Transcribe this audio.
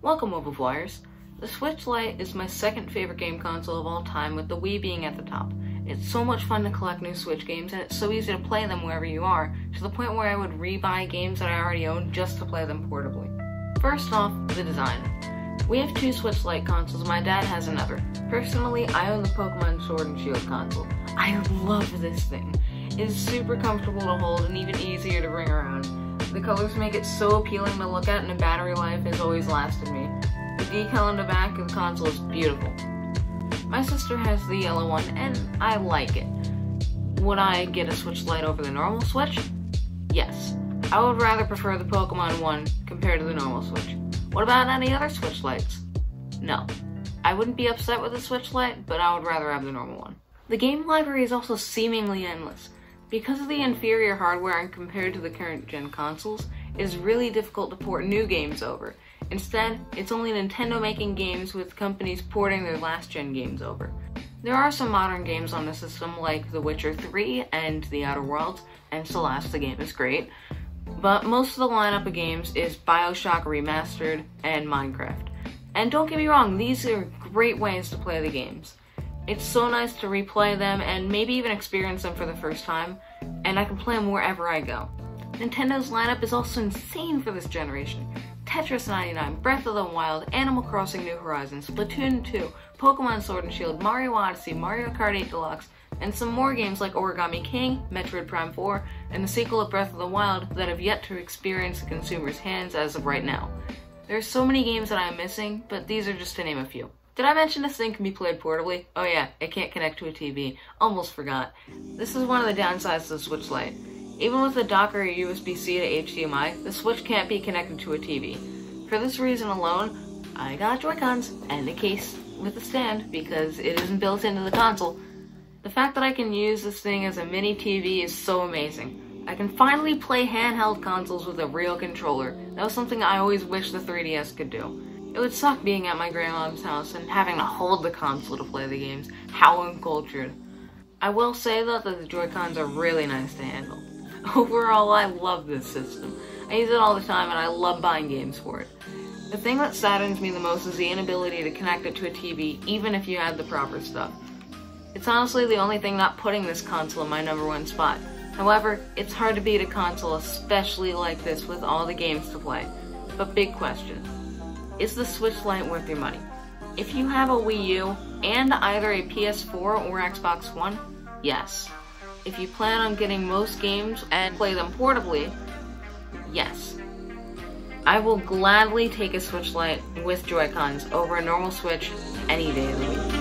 Welcome, mobile flyers. The Switch Lite is my second favorite game console of all time, with the Wii being at the top. It's so much fun to collect new Switch games, and it's so easy to play them wherever you are, to the point where I would rebuy games that I already own just to play them portably. First off, the design. We have two Switch Lite consoles, my dad has another. Personally, I own the Pokemon Sword and Shield console. I love this thing. It's super comfortable to hold and even easier to bring around. The colors make it so appealing to look at, and the battery life has always lasted me. The decal on the back of the console is beautiful. My sister has the yellow one, and I like it. Would I get a Switch Lite over the normal Switch? Yes. I would rather prefer the Pokemon one compared to the normal Switch. What about any other Switch Lites? No. I wouldn't be upset with the Switch Lite, but I would rather have the normal one. The game library is also seemingly endless. Because of the inferior hardware and compared to the current gen consoles, it is really difficult to port new games over. Instead, it's only Nintendo making games, with companies porting their last gen games over. There are some modern games on the system like The Witcher 3 and The Outer Worlds, and Celeste, the game is great, but most of the lineup of games is BioShock Remastered and Minecraft. And don't get me wrong, these are great ways to play the games. It's so nice to replay them and maybe even experience them for the first time, and I can play them wherever I go. Nintendo's lineup is also insane for this generation. Tetris 99, Breath of the Wild, Animal Crossing New Horizons, Splatoon 2, Pokemon Sword and Shield, Mario Odyssey, Mario Kart 8 Deluxe, and some more games like Origami King, Metroid Prime 4, and the sequel of Breath of the Wild that have yet to experience the consumer's hands as of right now. There are so many games that I'm missing, but these are just to name a few. Did I mention this thing can be played portably? Oh yeah, it can't connect to a TV. Almost forgot. This is one of the downsides of the Switch Lite. Even with the dock or USB-C to HDMI, the Switch can't be connected to a TV. For this reason alone, I got Joy-Cons and a case with a stand because it isn't built into the console. The fact that I can use this thing as a mini TV is so amazing. I can finally play handheld consoles with a real controller. That was something I always wished the 3DS could do. It would suck being at my grandmom's house and having to hold the console to play the games. How uncultured. I will say though that the Joy-Cons are really nice to handle. Overall, I love this system. I use it all the time and I love buying games for it. The thing that saddens me the most is the inability to connect it to a TV, even if you had the proper stuff. It's honestly the only thing not putting this console in my #1 spot. However, it's hard to beat a console especially like this with all the games to play. But big question. Is the Switch Lite worth your money? If you have a Wii U and either a PS4 or Xbox One, yes. If you plan on getting most games and play them portably, yes. I will gladly take a Switch Lite with Joy-Cons over a normal Switch any day of the week.